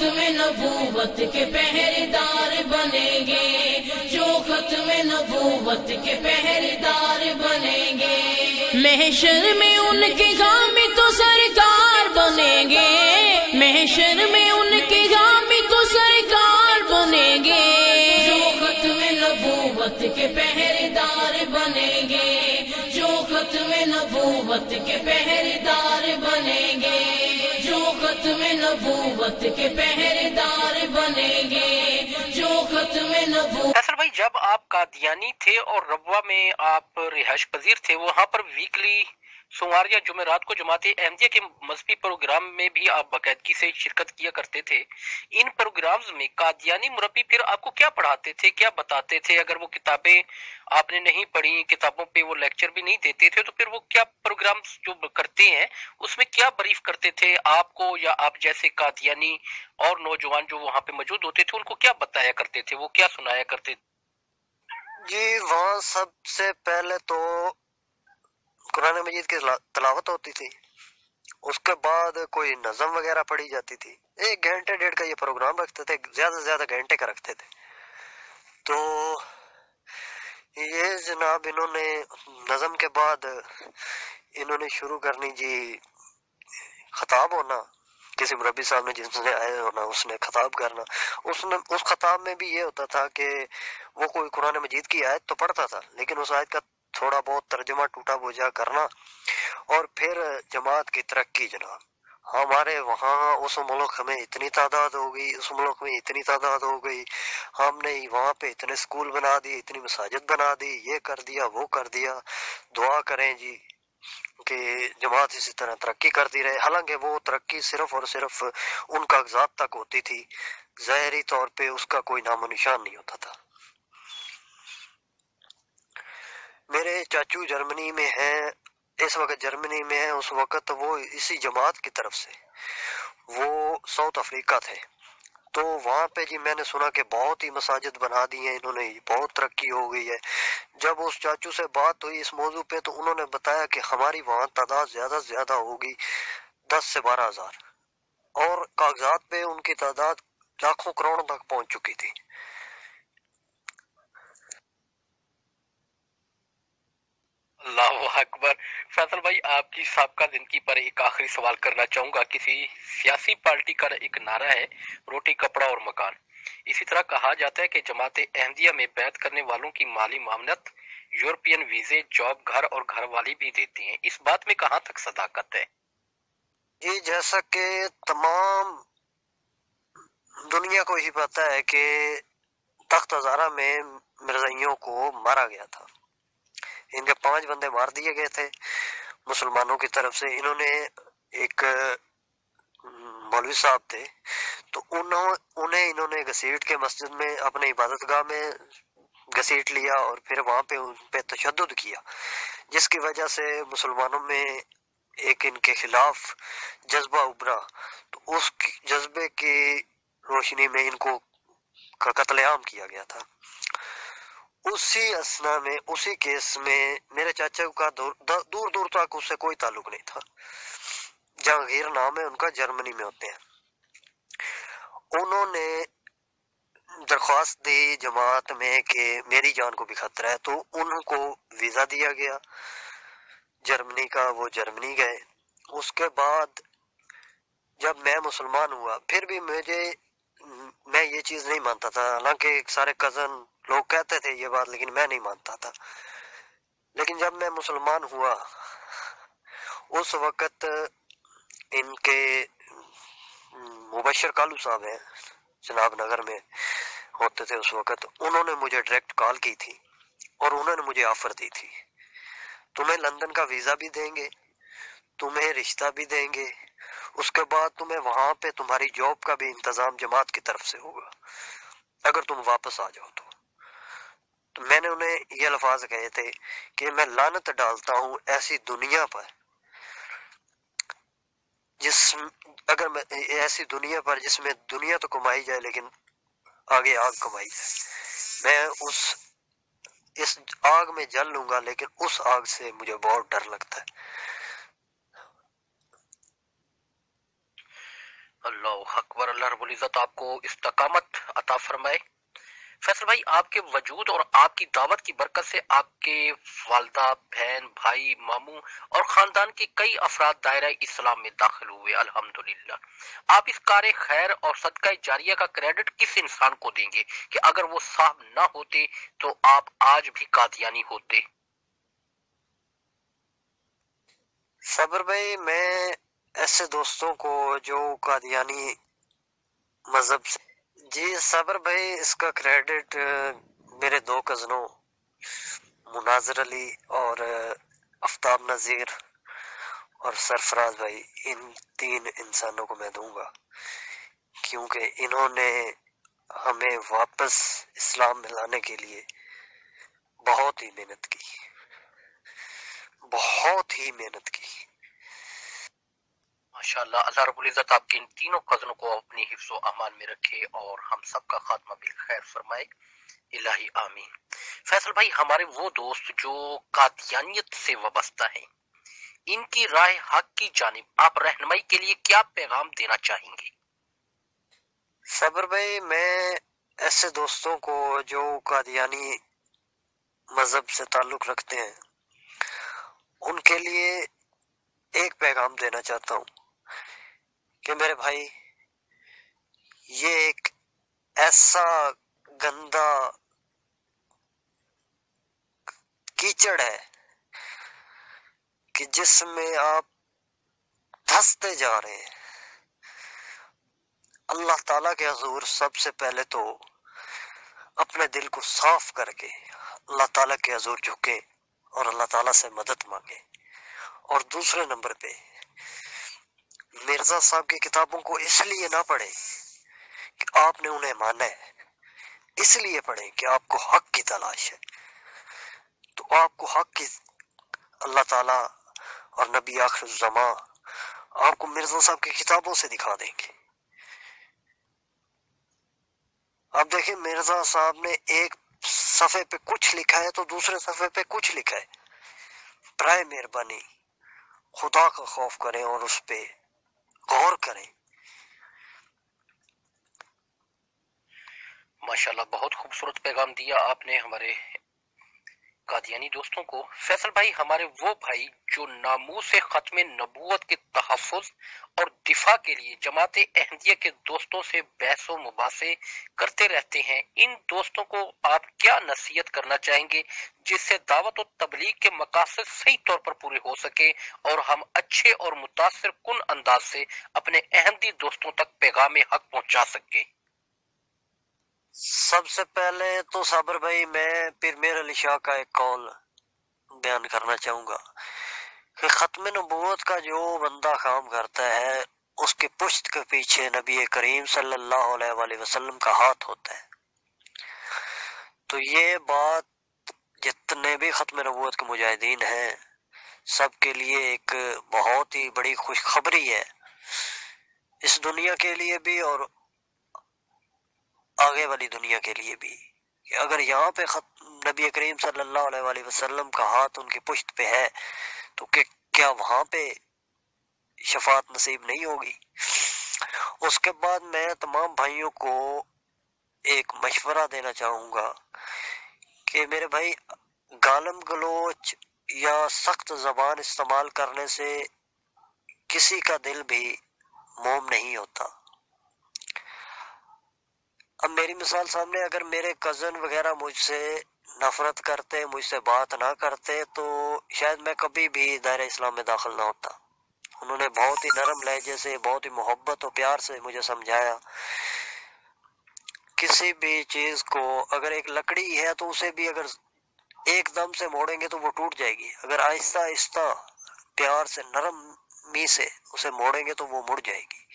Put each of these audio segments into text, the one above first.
ختم نبوت کے پہرےدار بنیں گے، جو ختم نبوت کے پہرےدار بنیں گے، محشر میں ان کے غامی تو سرکار بنیں گے، محشر میں ان کے غامی تو سرکار بنیں گے، جو ختم نبوت کے پہرےدار بنیں گے، جو ختم نبوت کے پہرےدار بنیں گے، جو ختم نبوت کے پہرےدار بنیں گے، جو ختم نبوت۔ فیصل بھائی، جب آپ قادیانی تھے اور ربوہ میں آپ رہائش پذیر تھے، وہاں پر ویکلی سوموار یا جمعرات کو جماعت احمدیہ کے مذہبی پروگرام میں بھی آپ باقاعدگی سے شرکت کیا کرتے تھے۔ ان پروگرامز میں قادیانی مربی پھر آپ کو کیا پڑھاتے تھے، کیا بتاتے تھے؟ اگر وہ کتابیں آپ نے نہیں پڑھی، کتابوں پہ وہ لیکچر بھی نہیں دیتے تھے، تو پھر وہ کیا پروگرامز جو کرتے ہیں اس میں کیا بریف کرتے تھے آپ کو، یا آپ جیسے قادیانی اور نوجوان جو وہاں پہ موجود ہوتے تھے ان کو کیا بتایا کرتے تھے، وہ کیا سنایا کرتے تھے؟ جی، وہاں سب سے پہلے تو قرآن مجید کی تلاوت ہوتی تھی، اس کے بعد کوئی نظم وغیرہ پڑھی جاتی تھی۔ 1 گھنٹے 1.5 کا یہ پروگرام رکھتے تھے، زیادہ سے زیادہ گھنٹے کا رکھتے تھے۔ تو یہ جناب انہوں نے نظم کے بعد انہوں نے شروع کرنی جی خطاب ہونا، کسی مربی صاحب نے جس نے آئے ہونا اس نے خطاب کرنا۔ اس خطاب میں بھی یہ ہوتا تھا کہ وہ کوئی قرآن مجید کی آیت تو پڑھتا تھا، لیکن اس آیت کا تھوڑا بہت ترجمہ ٹوٹا بوجھا کرنا، اور پھر جماعت کی ترقی جناب۔ ہمارے وہاں اس ملک میں اتنی تعداد ہو گئی، اس ملک میں اتنی تعداد ہو گئی، ہم نے وہاں پہ اتنے اسکول بنا دی، اتنی مساجد بنا دی، یہ کر دیا وہ کر دیا۔ دعا کریں جی کہ جماعت اسی طرح ترقی کرتی رہے، حالانکہ وہ ترقی صرف اور صرف ان کاغذات تک ہوتی تھی، ظاہری طور پہ اس کا کوئی نام و نشان نہیں ہوتا تھا۔ میرے چاچو جرمنی میں ہیں، اس وقت جرمنی میں ہیں، اس وقت وہ اسی جماعت کی طرف سے وہ ساؤتھ افریقہ تھے۔ تو وہاں پہ جی میں نے سنا کہ بہت ہی مساجد بنا دی ہیں انہوں نے، بہت ترقی ہو گئی ہے۔ جب اس چاچو سے بات ہوئی اس موضوع پہ تو انہوں نے بتایا کہ ہماری وہاں تعداد زیادہ سے زیادہ ہوگی 10 سے 12 ہزار، اور کاغذات پہ ان کی تعداد لاکھوں کروڑوں تک پہنچ چکی تھی۔ اللہ اکبر۔ فیصل بھائی، آپ کی سابقہ زندگی پر ایک آخری سوال کرنا چاہوں گا۔ کسی سیاسی پارٹی کا ایک نعرہ ہے روٹی کپڑا اور مکان۔ اسی طرح کہا جاتا ہے کہ جماعت احمدیہ میں بیعت کرنے والوں کی مالی معاونت یورپین ویزے، جاب، گھر اور گھر والی بھی دیتی ہیں، اس بات میں کہاں تک صداقت ہے؟ جی جیسا کہ تمام دنیا کو ہی پتا ہے کہ تخت ہزارہ میں مرزائیوں کو مارا گیا تھا، ان کے 5 بندے مار دیے گئے تھے مسلمانوں کی طرف سے۔ انہوں نے ایک مولوی صاحب تھے، تو انہوں نے گھسیٹ کے مسجد میں اپنے عبادت گاہ میں گھسیٹ لیا، اور پھر وہاں پہ ان پہ تشدد کیا، جس کی وجہ سے مسلمانوں میں ایک ان کے خلاف جذبہ ابھرا۔ تو اس جذبے کی روشنی میں ان کو قتل عام کیا گیا تھا۔ اسی اسنا میں، اسی کیس میں میرے چاچا کا دور دور تک اس سے کوئی تعلق نہیں تھا۔ جہانگیر نام ہے ان کا، جرمنی میں ہوتے ہیں۔ انہوں نے درخواست دی جماعت میں کہ میری جان کو بھی خطرہ ہے، تو ان کو ویزا دیا گیا جرمنی کا، وہ جرمنی گئے۔ اس کے بعد جب میں مسلمان ہوا، پھر بھی میں یہ چیز نہیں مانتا تھا، حالانکہ سارے کزن لوگ کہتے تھے یہ بات، لیکن میں نہیں مانتا تھا۔ لیکن جب میں مسلمان ہوا اس وقت ان کے مبشر کالو صاحب ہیں، جناب نگر میں ہوتے تھے اس وقت، انہوں نے مجھے ڈائریکٹ کال کی تھی اور انہوں نے مجھے آفر دی تھی، تمہیں لندن کا ویزا بھی دیں گے، تمہیں رشتہ بھی دیں گے، اس کے بعد تمہیں وہاں پہ تمہاری جاب کا بھی انتظام جماعت کی طرف سے ہوگا اگر تم واپس آ جاؤ تو میں نے انہیں یہ الفاظ کہے تھے کہ میں لعنت ڈالتا ہوں ایسی دنیا پر ایسی دنیا پر جس میں دنیا تو کمائی جائے لیکن آگے آگ کمائی جائے۔ میں اس آگ میں جل لوں گا، لیکن اس آگ سے مجھے بہت ڈر لگتا ہے۔ اللہ अल्लाह अकबर। अल्लाह रब्बुल इज्जत आपको इस्तकामत अता फरमाए। फैसल भाई, आपके वजूद और आपकी दावत की बरकत से आपके वालदा, बहन, भाई, मामू और खानदान के कई अफराद दायरा इस्लाम में दाखिल हुए, अल्हम्दुलिल्लाह। आप इस कार्य खैर और सदका जारिया का क्रेडिट किस इंसान को देंगे कि अगर वो साहब ना होते तो आप आज भी कादियानी होते? सबर भाई, मैं ऐसे दोस्तों को जो कादियानी मजहब से, जी सबर भाई, इसका क्रेडिट मेरे दो कजनों मुनाजिर अली और आफ्ताब नज़ीर और सरफराज भाई, इन तीन इंसानों को मैं दूंगा, क्योंकि इन्होंने हमें वापस इस्लाम में लाने के लिए बहुत ही मेहनत की, बहुत ही मेहनत की। माशाल्लाह, अल्लाह रब्बुल इज्जत आपके इन तीनों कजनों को अपनी हिफ्ज़ो अमान में रखे और हम सबका खात्मा बिल खैर फरमाए, इलाही आमीन। फैसल भाई, हमारे वो दोस्त जो कादियानियत से वाबस्ता हैं, इनकी राह हक की जानिब आप रहनुमाई के लिए क्या पैगाम देना चाहेंगे? सबर भाई, मैं ऐसे दोस्तों को जो कादियानी मजहब से ताल्लुक रखते हैं, उनके लिए एक पैगाम देना चाहता हूँ कि मेरे भाई, ये एक ऐसा गंदा कीचड़ है कि जिसमें आप धंसते जा रहे हैं। अल्लाह ताला के हुजूर सबसे पहले तो अपने दिल को साफ करके अल्लाह ताला के हुजूर झुके और अल्लाह ताला से मदद मांगे, और दूसरे नंबर पे मिर्जा साहब की किताबों को इसलिए ना पढ़े कि आपने उन्हें माना है, इसलिए पढ़े कि आपको हक की तलाश है। तो आपको हक की अल्लाह ताला और नबी आखिर ज़मा आपको मिर्जा साहब की किताबों से दिखा देंगे। अब देखिए, मिर्जा साहब ने एक सफे पे कुछ लिखा है तो दूसरे सफे पे कुछ लिखा है। बराए मेहरबानी खुदा का खौफ करें और उस पे गौर करें। माशाल्लाह, बहुत खूबसूरत पैगाम दिया आपने हमारे कादियानी दोस्तों को। फैसल भाई, हमारे वो भाई जो नामूस खत्म नबूवत के तहफ़्फ़ुज़ और दिफा के लिए जमात अहमदिया के दोस्तों से बहस व मुबासे करते रहते हैं, इन दोस्तों को आप क्या नसीहत करना चाहेंगे जिससे दावत और तबलीग के मकासद सही तौर पर पूरे हो सके और हम अच्छे और मुतासिर कुन अंदाज से अपने अहमदी दोस्तों तक पैगाम हक पहुंचा सके? सबसे पहले तो साबर भाई, मैं पीर मेर अली शाह का एक कौल बयान करना चाहूंगा कि खत्म नबूवत का जो बंदा काम करता है, उसके पुश्त के पीछे नबी करीम सल्लल्लाहु अलैहि वसल्लम का हाथ होता है। तो ये बात जितने भी खत्म नबूवत के मुजाहिदीन हैं, सबके लिए एक बहुत ही बड़ी खुशखबरी है, इस दुनिया के लिए भी और आगे वाली दुनिया के लिए भी, कि अगर यहाँ पे नबी करीम सल्लल्लाहु अलैहि वसल्लम का हाथ उनकी पुश्त पे है तो क्या वहां पे शफात नसीब नहीं होगी? उसके बाद मैं तमाम भाइयों को एक मशवरा देना चाहूंगा कि मेरे भाई, गालम गलोच या सख्त जबान इस्तेमाल करने से किसी का दिल भी मोम नहीं होता। अब मेरी मिसाल सामने, अगर मेरे कजन वगैरह मुझसे नफरत करते, मुझसे बात ना करते, तो शायद मैं कभी भी दायरा इस्लाम में दाखिल ना होता। उन्होंने बहुत ही नरम लहजे से, बहुत ही मोहब्बत और प्यार से मुझे समझाया। किसी भी चीज को, अगर एक लकड़ी है तो उसे भी अगर एकदम से मोड़ेंगे तो वो टूट जाएगी, अगर आहिस्ता आहिस्ता प्यार से, नरमी से उसे मोड़ेंगे तो वो मुड़ जाएगी।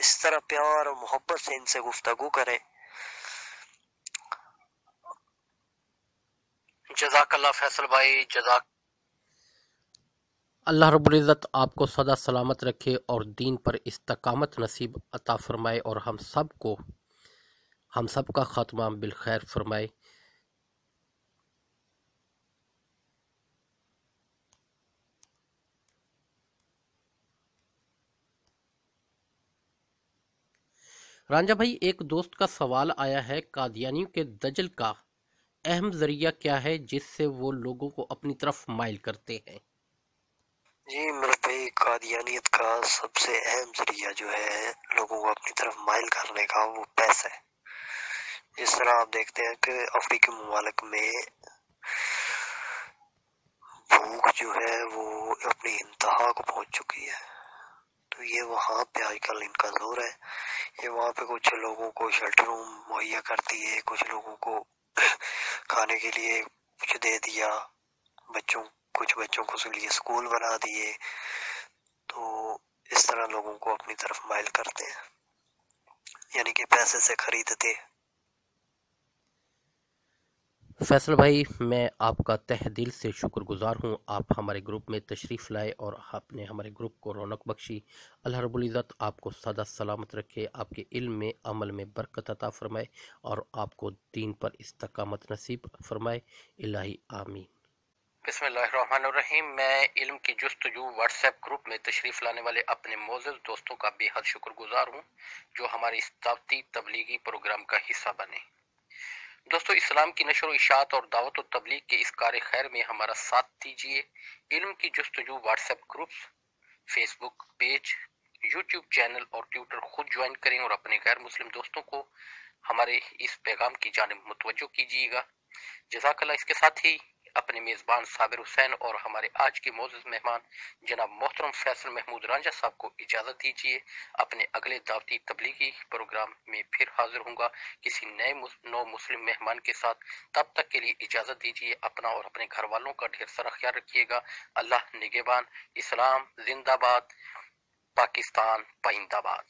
इस तरह प्यार और मोहब्बत से इनसे गुफ्तगू करें। जज़ाकल्लाह फैसल भाई, जज़ाक। अल्लाह रब्बुल इज़्ज़त आपको सदा सलामत रखे और दीन पर इस्तकामत नसीब अता फरमाए और हम सब का खात्मा बिल खैर फरमाए। रंजा भाई, एक दोस्त का सवाल आया है, कादियानियों के दजल का अहम जरिया क्या है जिससे वो लोगों को अपनी तरफ माइल करते हैं? जी मेरे भाई, कादियानियत का सबसे अहम जरिया जो है लोगों को अपनी तरफ माइल करने का, वो पैसा है। जिस तरह आप देखते हैं कि अफ्रीकी ममालिक में भूख जो है वो अपनी इंतहा को पहुंच चुकी है, तो ये वहाँ पे आजकल इनका जोर है। ये वहाँ पे कुछ लोगों को शेल्टर रूम मुहैया करती है, कुछ लोगों को खाने के लिए कुछ दे दिया, कुछ बच्चों को लिए स्कूल बना दिए, तो इस तरह लोगों को अपनी तरफ माइल करते हैं, यानी कि पैसे से खरीदते हैं। फैसल भाई, मैं आपका तहे दिल से शुक्रगुजार हूँ। आप हमारे ग्रुप में तशरीफ़ लाए और आपने हमारे ग्रुप को रौनक बख्शी। अल्लाह रब्बुल इज़्ज़त आपको सदा सलामत रखे, आपके इल्म में अमल में बरकत अता फरमाए और आपको दीन पर इस्तकामत नसीब फरमाए। इलाही आमीन। बिस्मिल्लाहिर्रहमानिर्रहीम। मैं इल्म की जुस्तजू व्हाट्सएप ग्रुप में तशरीफ लाने वाले अपने मोअज़्ज़ज़ दोस्तों का बेहद शुक्रगुजार हूँ जो हमारे इस दावती तबलीगी प्रोग्राम का हिस्सा बने। दोस्तों, इस्लाम की नशर व इशाअत और दावत और तबलीग के इस कार्य खैर में हमारा साथ दीजिए। इल्म की जुस्तजू WhatsApp groups, Facebook page, YouTube channel और ट्विटर खुद ज्वाइन करें और अपने गैर मुस्लिम दोस्तों को हमारे इस पैगाम की जानिब मुतवज्जो कीजिएगा। जज़ाकल्लाह। इसके साथ ही अपने मेज़बान साबिर हुसैन और हमारे आज के मोअज़्ज़ज़ मेहमान जनाब मोहतरम फैसल महमूद रांझा साहब को इजाज़त दीजिए। अपने अगले दावती तबलीगी प्रोग्राम में फिर हाजिर होऊंगा किसी नए नौ मुस्लिम मेहमान के साथ। तब तक के लिए इजाज़त दीजिए। अपना और अपने घर वालों का ढेर सारा ख्याल रखिएगा। अल्लाह निगहबान। इस्लाम जिंदाबाद, पाकिस्तान पाइंदाबाद।